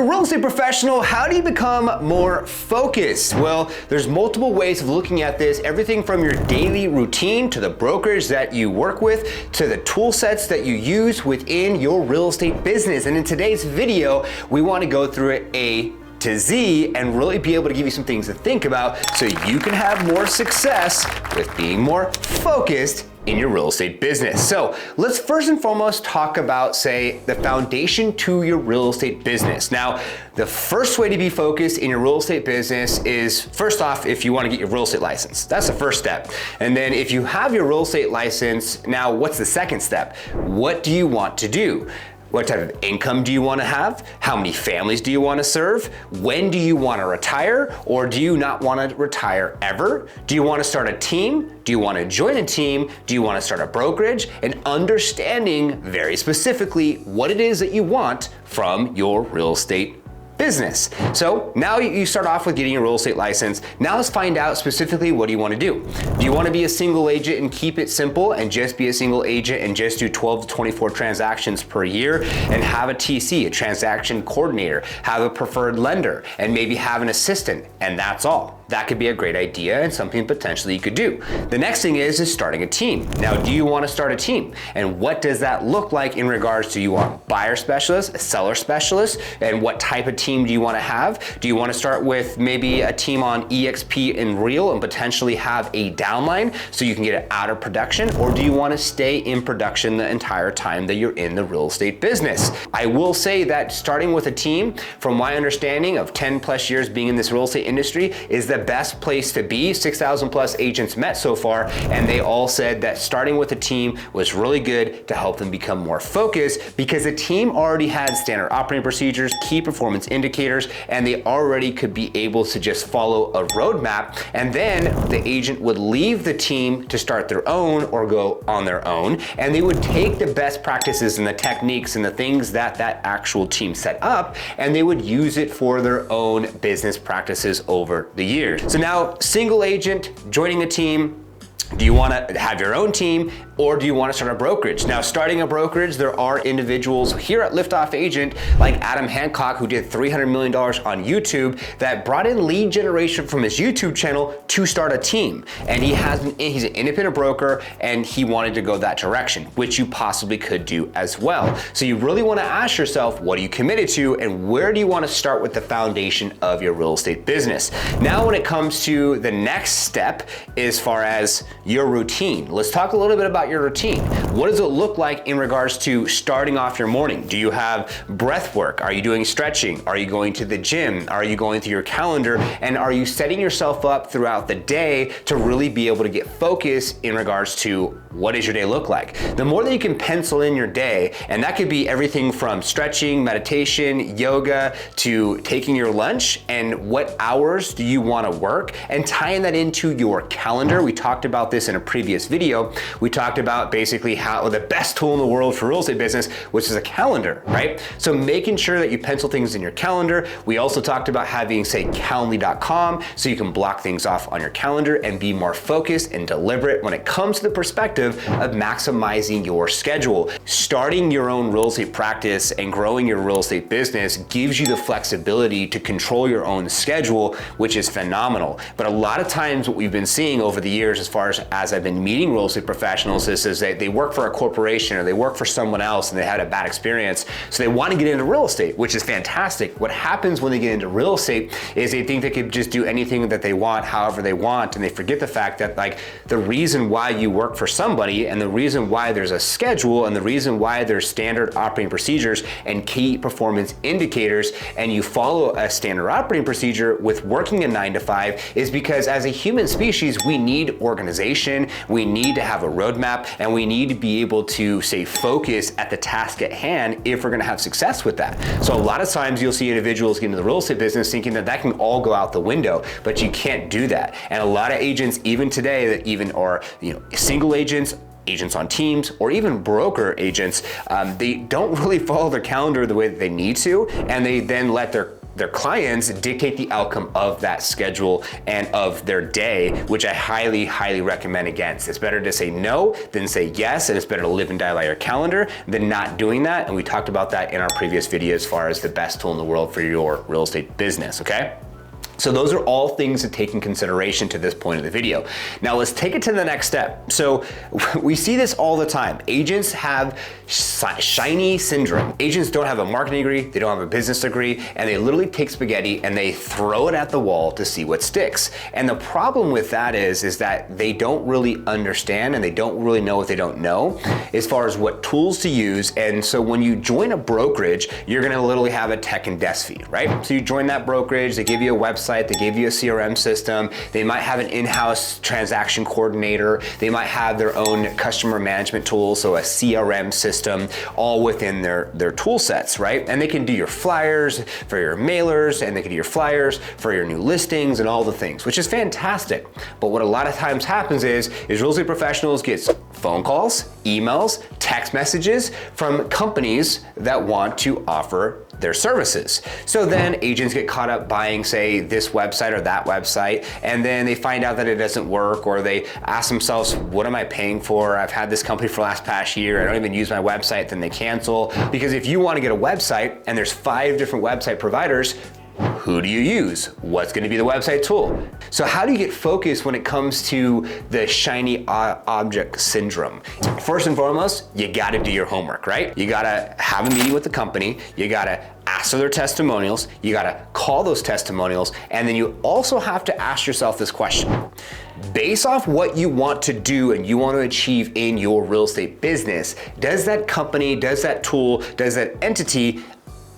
a real estate professional, how do you become more focused? Well, there's multiple ways of looking at this, everything from your daily routine to the brokerage that you work with to the tool sets that you use within your real estate business. And in today's video, we want to go through it A to Z and really be able to give you some things to think about so you can have more success with being more focused in your real estate business. So let's first and foremost talk about, say, the foundation to your real estate business. Now, the first way to be focused in your real estate business is, first off, if you want to get your real estate license. That's the first step. And then if you have your real estate license, now what's the second step? What do you want to do? What type of income do you want to have? How many families do you want to serve? When do you want to retire? Or do you not want to retire ever? Do you want to start a team? Do you want to join a team? Do you want to start a brokerage? And understanding very specifically what it is that you want from your real estate business. So now you start off with getting your real estate license. Now let's find out specifically, what do you want to do? Do you want to be a single agent and keep it simple and just be a single agent and just do 12 to 24 transactions per year and have a TC, a transaction coordinator, have a preferred lender, and maybe have an assistant, and that's all? That could be a great idea and something potentially you could do. The next thing is starting a team. Now, do you want to start a team? And what does that look like in regards to, you want a buyer specialist, a seller specialist, and what type of team do you want to have? Do you want to start with maybe a team on EXP and Reel and potentially have a downline so you can get it out of production? Or do you want to stay in production the entire time that you're in the real estate business? I will say that starting with a team, from my understanding of 10 plus years being in this real estate industry, is the best place to be. 6,000 plus agents met so far, and they all said that starting with a team was really good to help them become more focused, because the team already had standard operating procedures, key performance indicators, and they already could be able to just follow a roadmap. And then the agent would leave the team to start their own or go on their own, and they would take the best practices and the techniques and the things that that actual team set up, and they would use it for their own business practices over the years. So now, single agent, joining a team, do you want to have your own team, or do you want to start a brokerage? Now, starting a brokerage, there are individuals here at Liftoff Agent like Adam Hancock, who did $300 million on YouTube, that brought in lead generation from his YouTube channel to start a team. And he's an independent broker, and he wanted to go that direction, which you possibly could do as well. So you really want to ask yourself, what are you committed to, and where do you want to start with the foundation of your real estate business? Now, when it comes to the next step, as far as your routine, let's talk a little bit about your routine. What does it look like in regards to starting off your morning? Do you have breath work? Are you doing stretching? Are you going to the gym? Are you going through your calendar? And are you setting yourself up throughout the day to really be able to get focused in regards to what does your day look like? The more that you can pencil in your day, and that could be everything from stretching, meditation, yoga, to taking your lunch, and what hours do you want to work, and tying that into your calendar. We talked about this in a previous video. We talked about basically how the best tool in the world for real estate business, which is a calendar, right? So making sure that you pencil things in your calendar. We also talked about having, say, Calendly.com, so you can block things off on your calendar and be more focused and deliberate when it comes to the perspective of maximizing your schedule. Starting your own real estate practice and growing your real estate business gives you the flexibility to control your own schedule, which is phenomenal. But a lot of times what we've been seeing over the years, as far as I've been meeting real estate professionals, is that they work for a corporation or they work for someone else and they had a bad experience, so they want to get into real estate, which is fantastic. What happens when they get into real estate is they think they could just do anything that they want, however they want, and they forget the fact that, like, the reason why you work for somebody, and the reason why there's a schedule, and the reason why there's standard operating procedures and key performance indicators, and you follow a standard operating procedure with working a 9 to 5, is because as a human species, we need organization, we need to have a roadmap, and we need to be able to stay focused at the task at hand if we're gonna have success with that. So a lot of times you'll see individuals get into the real estate business thinking that that can all go out the window, but you can't do that. And a lot of agents, even today, that even are, single agents on teams, or even broker agents, they don't really follow their calendar the way that they need to, and they then let their their clients dictate the outcome of that schedule and of their day, which I highly, highly recommend against. It's better to say no than say yes, and it's better to live and die by your calendar than not doing that. And we talked about that in our previous video as far as the best tool in the world for your real estate business, okay? So those are all things to take in consideration to this point of the video. Now let's take it to the next step. So we see this all the time. Agents have shiny syndrome. Agents don't have a marketing degree, they don't have a business degree, and they literally take spaghetti and they throw it at the wall to see what sticks. And the problem with that is that they don't really understand and they don't really know what they don't know as far as what tools to use. And so when you join a brokerage, you're gonna literally have a tech and desk fee, right? So you join that brokerage, they give you a website, they give you a CRM system, they might have an in-house transaction coordinator, they might have their own customer management tool, so a CRM system, all within their tool sets, right? And they can do your flyers for your mailers, and they can do your flyers for your new listings and all the things, which is fantastic. But what a lot of times happens is real estate professionals get phone calls, emails, text messages from companies that want to offer their services. So then agents get caught up buying, say, this website or that website, and then they find out that it doesn't work, or they ask themselves, what am I paying for? I've had this company for the past year, I don't even use my website, then they cancel. Because if you want to get a website and there's 5 different website providers, who do you use? What's going to be the website tool? So how do you get focused when it comes to the shiny object syndrome? First and foremost, you got to do your homework, right? You got to have a meeting with the company. You got to ask for their testimonials. You got to call those testimonials. And then you also have to ask yourself this question. Based off what you want to do and you want to achieve in your real estate business, does that company, does that tool, does that entity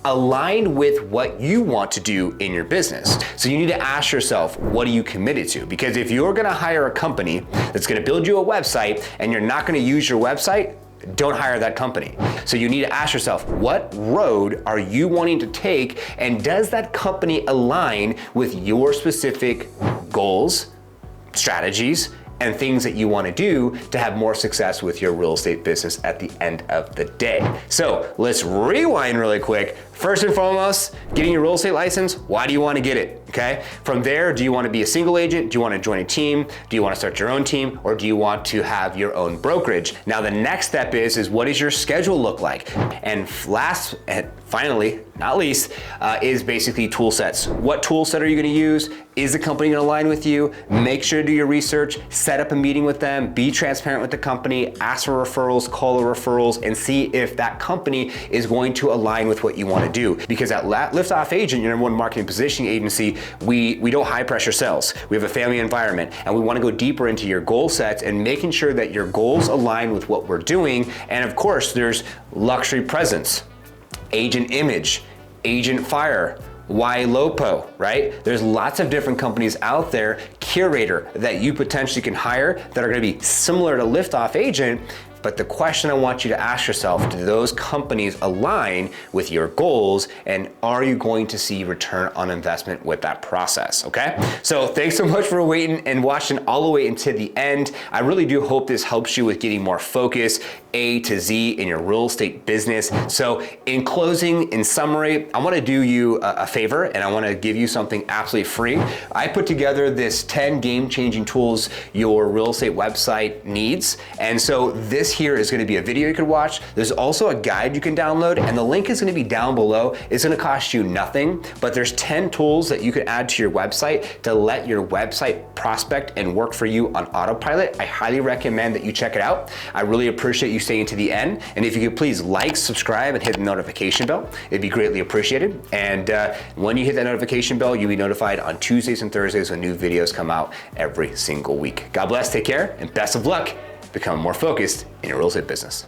align with what you want to do in your business? So you need to ask yourself, what are you committed to? Because if you're gonna hire a company that's gonna build you a website and you're not gonna use your website, don't hire that company. So you need to ask yourself, what road are you wanting to take, and does that company align with your specific goals, strategies, and things that you want to do to have more success with your real estate business at the end of the day. So let's rewind really quick. First and foremost, getting your real estate license, why do you want to get it? Okay. From there, do you want to be a single agent? Do you want to join a team? Do you want to start your own team? Or do you want to have your own brokerage? Now, the next step is what does your schedule look like? And last, and finally, not least, is basically tool sets. What tool set are you going to use? Is the company going to align with you? Make sure to do your research, set up a meeting with them, be transparent with the company, ask for referrals, call the referrals, and see if that company is going to align with what you want to do. Because at Liftoff Agent, your number one marketing positioning agency, we don't high pressure sales. We have a family environment, and we want to go deeper into your goal sets and making sure that your goals align with what we're doing. And of course, there's luxury presence, agent image, agent fire, YLOPO, right? There's lots of different companies out there, curator, that you potentially can hire that are gonna be similar to Liftoff Agent. But the question I want you to ask yourself, do those companies align with your goals, and are you going to see return on investment with that process, okay? So thanks so much for waiting and watching all the way into the end. I really do hope this helps you with getting more focus, A to Z, in your real estate business. So in closing, in summary, I wanna do you a favor, and I wanna give you something absolutely free. I put together this 10 game-changing tools your real estate website needs. And so this here is gonna be a video you could watch. There's also a guide you can download, and the link is gonna be down below. It's gonna cost you nothing, but there's 10 tools that you can add to your website to let your website prospect and work for you on autopilot. I highly recommend that you check it out. I really appreciate you staying to the end. And if you could please like, subscribe, and hit the notification bell, it'd be greatly appreciated. And when you hit that notification bell, you'll be notified on Tuesdays and Thursdays when new videos come out every single week. God bless, take care, and best of luck. Become more focused in your real estate business.